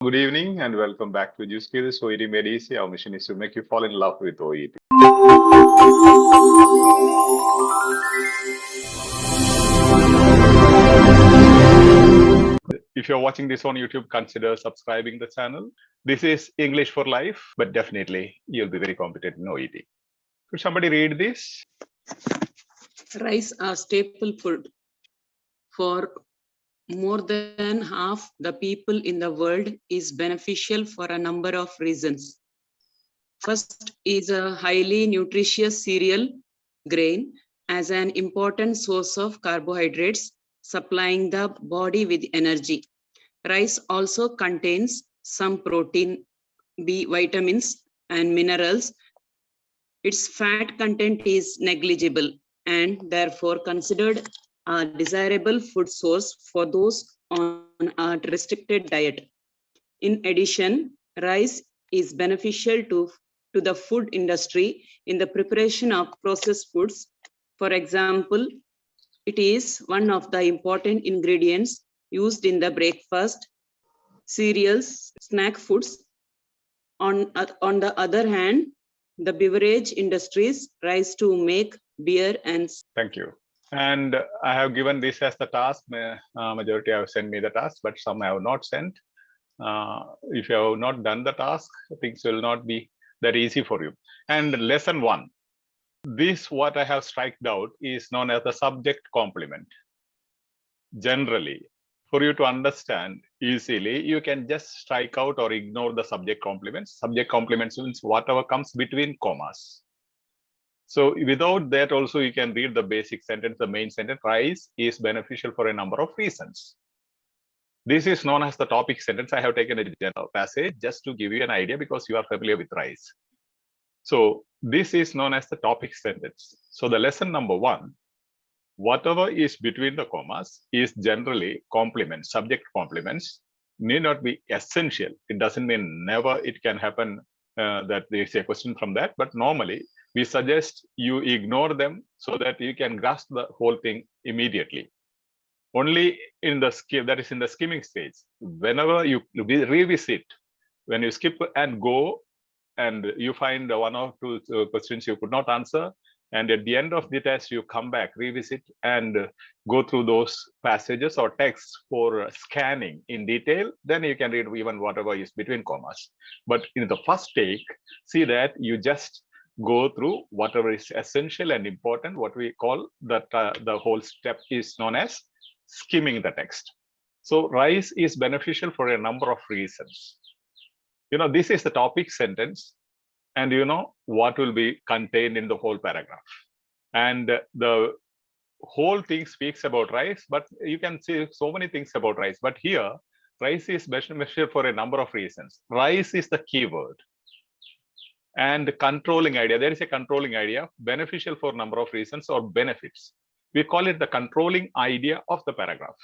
Good evening and welcome back to Edu Skills. OET made easy. Our mission is to make you fall in love with OET. If you're watching this on YouTube, consider subscribing the channel. This is English for Life, but definitely you'll be very competent in OET. Could somebody read this? Rice are staple food for more than half the people in the world is beneficial for a number of reasons. First is a highly nutritious cereal grain as an important source of carbohydrates, supplying the body with energy. Rice also contains some protein, B vitamins, and minerals. Its fat content is negligible and therefore considered a desirable food source for those on a restricted diet. In addition, rice is beneficial to the food industry in the preparation of processed foods. For example, it is one of the important ingredients used in the breakfast, cereals, snack foods. On the other hand, the beverage industries rise to make beer and... Thank you. And I have given this as the task. Majority have sent me the task, but some have not sent. If you have not done the task, things will not be that easy for you. And lesson 1. This, what I have striked out, is known as the subject complement. Generally, for you to understand easily, you can just strike out or ignore the subject complements. Subject complements means whatever comes between commas. So without that also, you can read the basic sentence, the main sentence. Rice is beneficial for a number of reasons. This is known as the topic sentence. I have taken a general passage just to give you an idea because you are familiar with rice. So this is known as the topic sentence. So the lesson number 1, whatever is between the commas is generally complements, subject complements, need not be essential. It doesn't mean never it can happen that there is a question from that, but normally we suggest you ignore them so that you can grasp the whole thing immediately. Only in the skim, that is in the skimming stage, whenever you revisit, when you skip and go and you find 1 or 2 questions you could not answer, and at the end of the test you come back, revisit and go through those passages or texts for scanning in detail, then you can read even whatever is between commas. But in the first take, see that you just go through whatever is essential and important. What we call that the whole step is known as skimming the text. So rice is beneficial for a number of reasons. This is the topic sentence, and what will be contained in the whole paragraph. And the whole thing speaks about rice, but you can see so many things about rice. But here, rice is beneficial for a number of reasons. Rice is the keyword. And controlling idea, there is a controlling idea, beneficial for a number of reasons or benefits. We call it the controlling idea of the paragraph.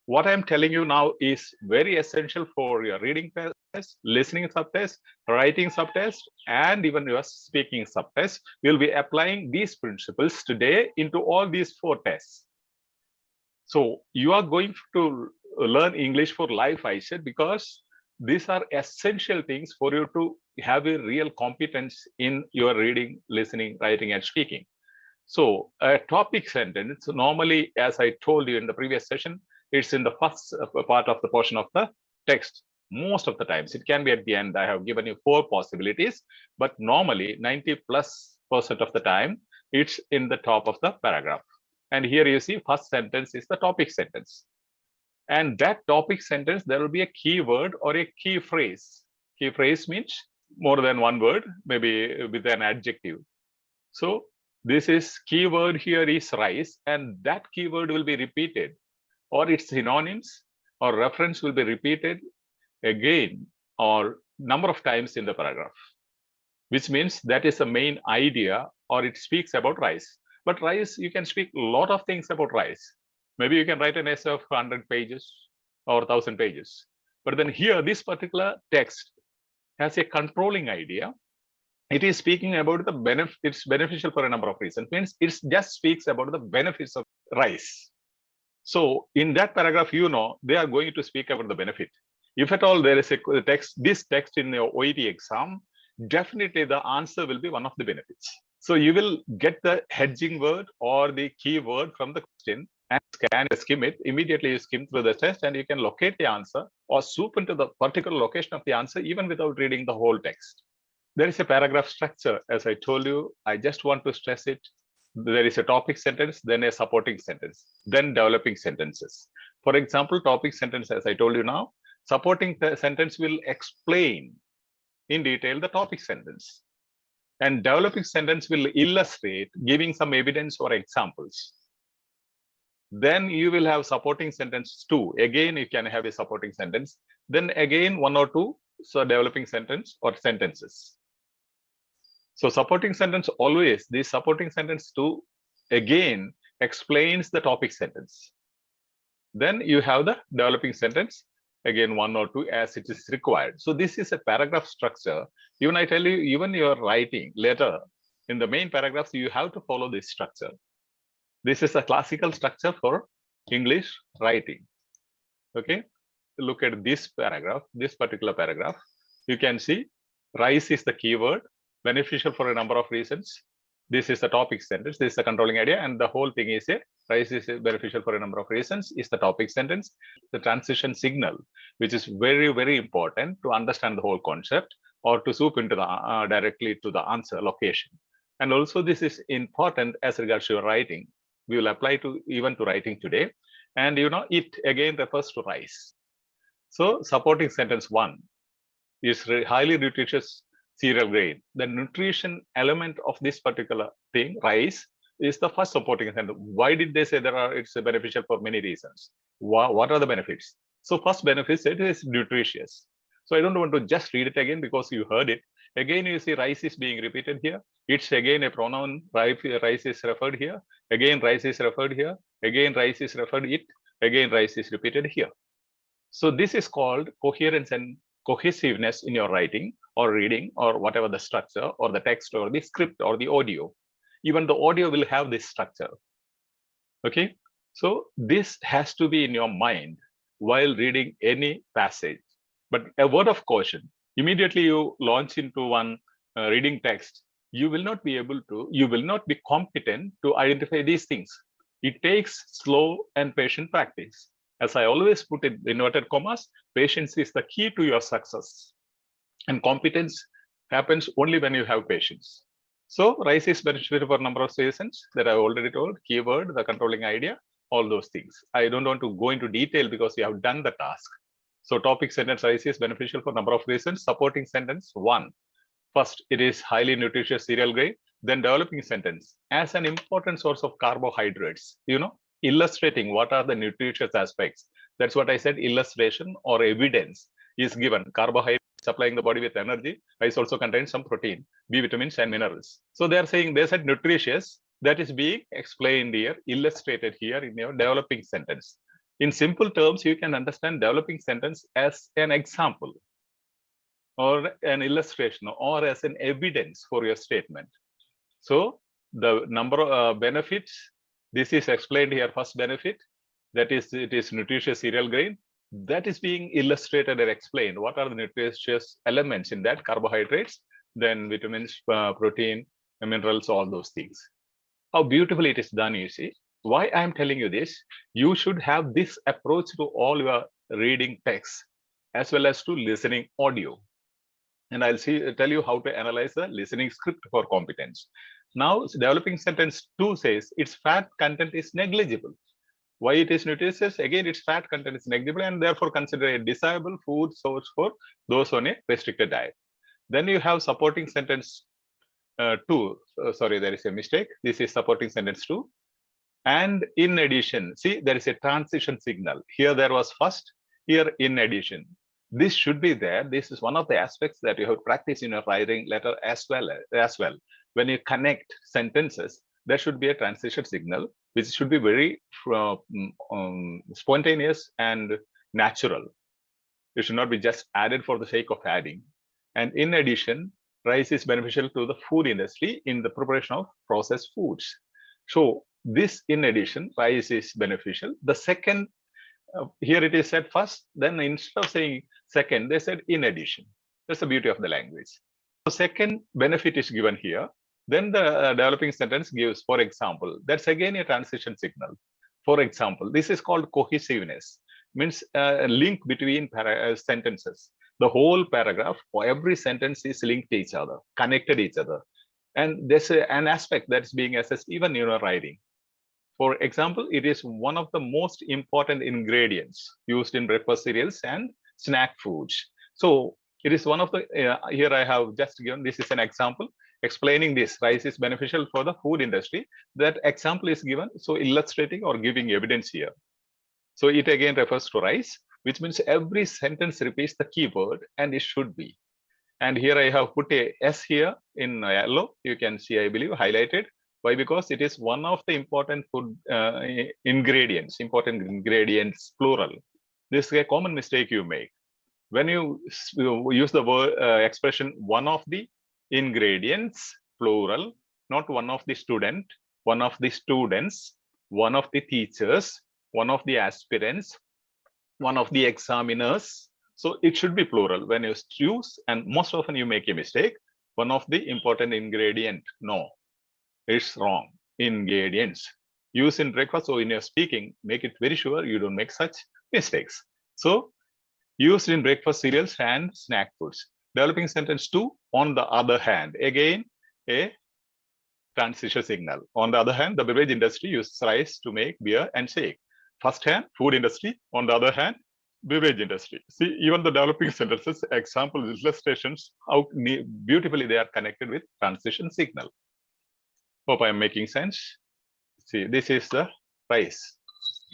What I'm telling you now is very essential for your reading test, listening subtest, writing subtest, and even your speaking subtest. We'll be applying these principles today into all these 4 tests. So you are going to learn English for life, I said, because these are essential things for you to have a real competence in your reading, listening, writing, and speaking. So a topic sentence, normally, as I told you in the previous session, it's in the first part of the portion of the text. Most of the times, it can be at the end. I have given you 4 possibilities, but normally 90+% of the time, it's in the top of the paragraph. And here you see first sentence is the topic sentence. And that topic sentence, there will be a keyword or a key phrase. Key phrase means more than one word, maybe with an adjective. So this is keyword here is rice, and that keyword will be repeated, or its synonyms or reference will be repeated again or number of times in the paragraph, which means that is the main idea, or it speaks about rice. But rice, you can speak a lot of things about rice. Maybe you can write an essay of 100 pages or 1,000 pages. But then here, this particular text has a controlling idea. It is speaking about the benefit. It's beneficial for a number of reasons. Means it just speaks about the benefits of rice. So in that paragraph, they are going to speak about the benefit. If at all there is a text, this text in your OET exam, definitely the answer will be one of the benefits. So you will get the hedging word or the keyword from the question and skim it. Immediately you skim through the test and you can locate the answer or swoop into the particular location of the answer even without reading the whole text. There is a paragraph structure, as I told you. I just want to stress it. There is a topic sentence, then a supporting sentence, then developing sentences. For example, topic sentence, as I told you now, supporting sentence will explain in detail the topic sentence. And developing sentence will illustrate, giving some evidence or examples. Then you will have supporting sentence 2. Again, you can have a supporting sentence. Then again, 1 or 2, so developing sentence or sentences. So supporting sentence always, this supporting sentence 2 again explains the topic sentence. Then you have the developing sentence, again 1 or 2 as it is required. So this is a paragraph structure. Even I tell you, even your writing letter in the main paragraphs, you have to follow this structure. This is a classical structure for English writing. Okay, look at this paragraph, this particular paragraph. You can see rise is the keyword, beneficial for a number of reasons. This is the topic sentence, this is the controlling idea, and the whole thing is a rise is beneficial for a number of reasons is the topic sentence. The transition signal, which is very, very important to understand the whole concept or to swoop into the directly to the answer location. And also this is important as regards to your writing. We will apply to even to writing today. And you know, it again refers to rise. So supporting sentence 1 is highly nutritious cereal grain. The nutrition element of this particular thing, rice, is the first supporting sentence. Why did they say it's beneficial? For many reasons. What are the benefits? So first benefit, it is nutritious. So I don't want to just read it again because you heard it. Again, you see rice is being repeated here. It's again a pronoun, rice is referred here. Again, rice is referred here. Again, rice is referred it. Again, rice is repeated here. So this is called coherence and cohesiveness in your writing or reading or whatever the structure or the text or the script or the audio. Even the audio will have this structure. Okay, so this has to be in your mind while reading any passage. But a word of caution, immediately you launch into one reading text, you will not be competent to identify these things. It takes slow and patient practice. As I always put it in inverted commas, patience is the key to your success. And competence happens only when you have patience. So rise is beneficial for a number of reasons that I've already told, keyword, the controlling idea, all those things. I don't want to go into detail because you have done the task. So topic sentence rise is beneficial for a number of reasons. Supporting sentence 1. First, it is highly nutritious cereal grain. Then developing sentence as an important source of carbohydrates, you know, illustrating what are the nutritious aspects. That's what I said, illustration or evidence is given. Carbohydrates supplying the body with energy. Rice also contains some protein, B vitamins and minerals. So they are saying they said nutritious, that is being explained here, illustrated here in your developing sentence. In simple terms, you can understand developing sentence as an example or an illustration or as an evidence for your statement. So the number of benefits, this is explained here. First benefit, that is, it is nutritious cereal grain. That is being illustrated and explained. What are the nutritious elements in that? Carbohydrates, then vitamins, protein, minerals, all those things. How beautifully it is done, you see. Why I am telling you this? You should have this approach to all your reading texts as well as to listening audio. And I'll tell you how to analyze the listening script for competence. Now, developing sentence 2 says its fat content is negligible. Why it is nutritious? Again, its fat content is negligible and therefore considered a desirable food source for those on a restricted diet. Then you have supporting sentence 2. Sorry, there is a mistake. This is supporting sentence 2. And in addition, see, there is a transition signal. Here there was first, here in addition. This should be there. This is one of the aspects that you have to practice in your writing letter as well. When you connect sentences, there should be a transition signal, which should be very spontaneous and natural. It should not be just added for the sake of adding. And in addition, rice is beneficial to the food industry in the preparation of processed foods. So this, in addition, rice is beneficial. The second, here it is said first, then instead of saying Second, they said in addition. That's the beauty of the language. So second benefit is given here. Then the developing sentence gives, for example, that's again a transition signal. For example, this is called cohesiveness, means a link between sentences. The whole paragraph for every sentence is linked to each other, connected each other. And there's an aspect that's being assessed even in your writing. For example, it is one of the most important ingredients used in breakfast cereals and snack foods. So it is one of the, here I have just given, this is an example explaining this. Rice is beneficial for the food industry. That example is given, so illustrating or giving evidence here. So it again refers to rice, which means every sentence repeats the keyword and it should be. And here I have put a S here in yellow. You can see, I believe, highlighted. Why? Because it is one of the important food ingredients, plural. This is a common mistake you make. When you use the word expression one of the ingredients, plural, not one of the student, one of the students, one of the teachers, one of the aspirants, one of the examiners. So it should be plural when you choose, and most often you make a mistake. One of the important ingredient. No, it's wrong. Ingredients. Use in breakfast or in your speaking, make it very sure you don't make such mistakes. So used in breakfast cereals and snack foods. Developing sentence 2, on the other hand, again a transition signal. On the other hand, the beverage industry uses rice to make beer and shake. First hand, food industry. On the other hand, beverage industry. See, even the developing sentences, examples, illustrations, how beautifully they are connected with transition signal. Hope I am making sense. See, this is the rice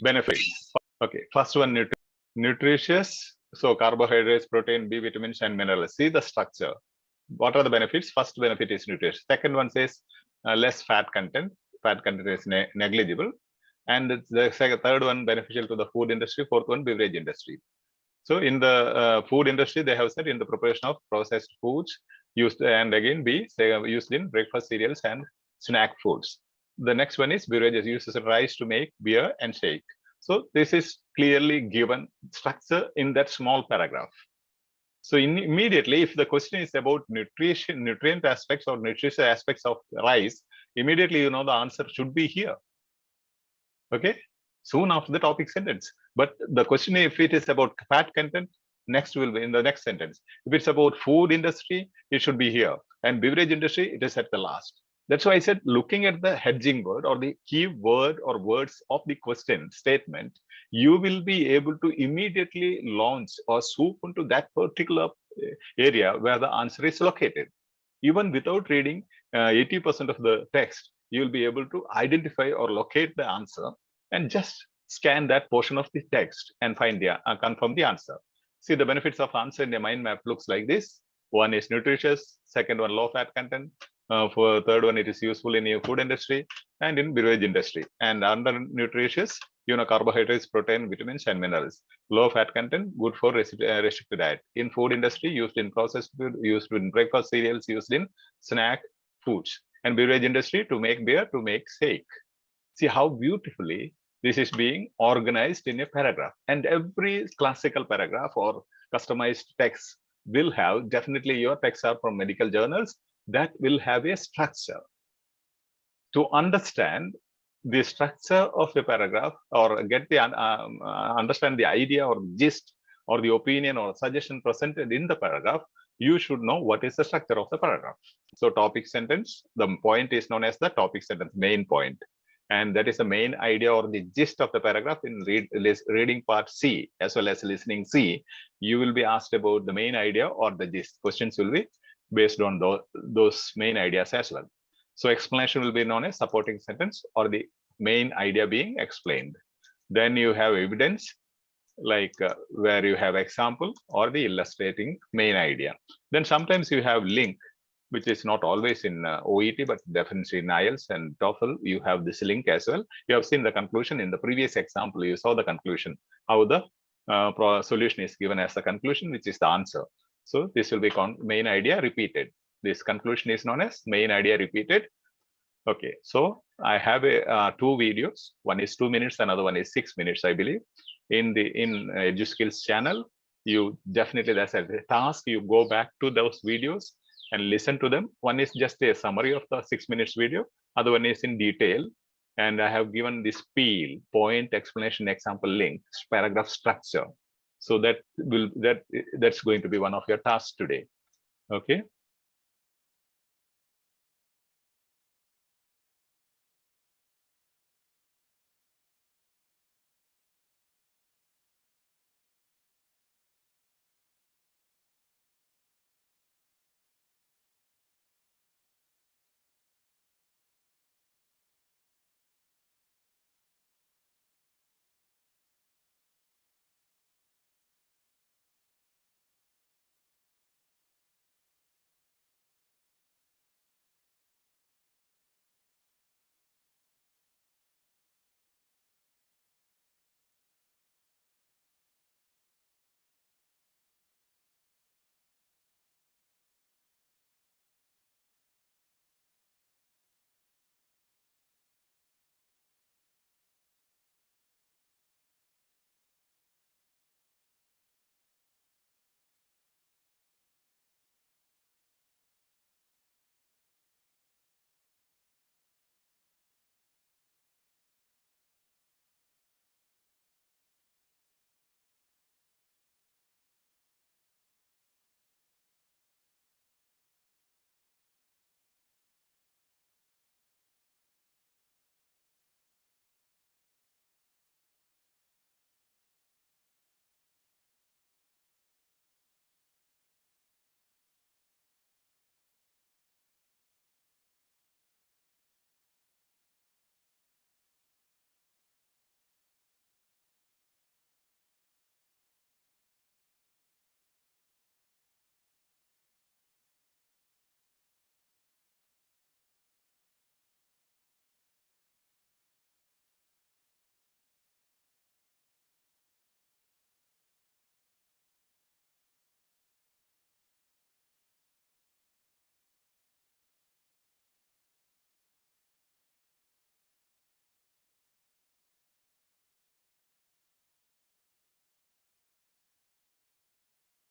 benefits. Okay, first one, nutritious. So carbohydrates, protein, B vitamins, and minerals. See the structure. What are the benefits? First benefit is nutritious. Second one says less fat content. Fat content is negligible. And the third one, beneficial to the food industry. Fourth one, beverage industry. So in the food industry, they have said in the preparation of processed foods used, and again B, they are used in breakfast cereals and snack foods. The next one is beverages, uses rice to make beer and shake. So this is clearly given structure in that small paragraph. So immediately, if the question is about nutrient aspects or nutrition aspects of rice, immediately you know the answer should be here. Okay, soon after the topic sentence. But the question, if it is about fat content, next will be in the next sentence. If it's about food industry, it should be here. And beverage industry, it is at the last. That's why I said, looking at the hedging word or the key word or words of the question statement, you will be able to immediately launch or swoop into that particular area where the answer is located. Even without reading 80% of the text, you will be able to identify or locate the answer and just scan that portion of the text and find the confirm the answer. See, the benefits of answer in the mind map looks like this. One is nutritious, second one low fat content, for third one it is useful in your food industry and in beverage industry. And under nutritious, carbohydrates, protein, vitamins, and minerals. Low fat content, good for restricted diet. In food industry, used in processed food, used in breakfast cereals, used in snack foods. And beverage industry, to make beer, to make shake. See how beautifully this is being organized in a paragraph. And every classical paragraph or customized text will have, definitely your texts are from medical journals, that will have a structure. To understand the structure of a paragraph or get the understand the idea or gist or the opinion or suggestion presented in the paragraph, you should know what is the structure of the paragraph. So topic sentence, the point is known as the topic sentence, main point. And that is the main idea or the gist of the paragraph. In reading part C as well as listening C, you will be asked about the main idea or the gist. Questions will be based on those main ideas as well. So explanation will be known as supporting sentence or the main idea being explained. Then you have evidence, like where you have example or the illustrating main idea. Then sometimes you have link, which is not always in OET, but definitely in IELTS and TOEFL, you have this link as well. You have seen the conclusion in the previous example. You saw the conclusion, how the solution is given as the conclusion, which is the answer. So this will be main idea repeated. This conclusion is known as main idea repeated. Okay, so I have two videos. One is 2 minutes, another one is 6 minutes, I believe, in EduSkills channel. you definitely, that's a task. You go back to those videos and listen to them. One is just a summary of the 6 minutes video. Other one is in detail. And I have given this peel, point, explanation, example, link, paragraph structure. So that's going to be one of your tasks today. Okay.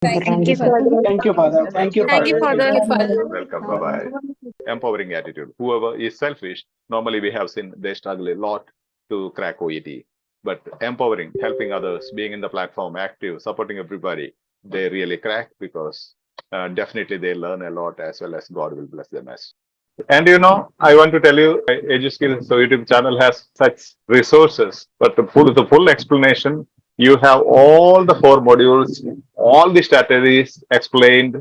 Thank you, Father. Thank you, Father. Thank you, Thank you, Father. Father. Welcome. Bye-bye. Empowering attitude. Whoever is selfish, normally we have seen they struggle a lot to crack OET. But empowering, helping others, being in the platform, active, supporting everybody, they really crack because definitely they learn a lot as well as God will bless them as. And I want to tell you, EduSkills YouTube channel has such resources, but the full explanation, you have all the 4 modules, all the strategies explained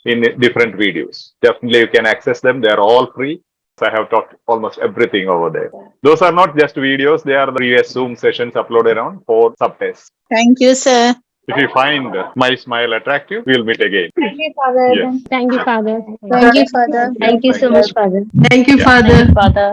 in different videos. Definitely you can access them. They are all free. I have talked almost everything over there. Those are not just videos. They are the previous Zoom sessions uploaded on 4 subtests. Thank you, sir. If you find my smile attractive, we'll meet again. Thank you, Father. Yes. Thank you, Father. Thank you, Father. Thank you so much, Father. Thank you, Yeah. Father. Father.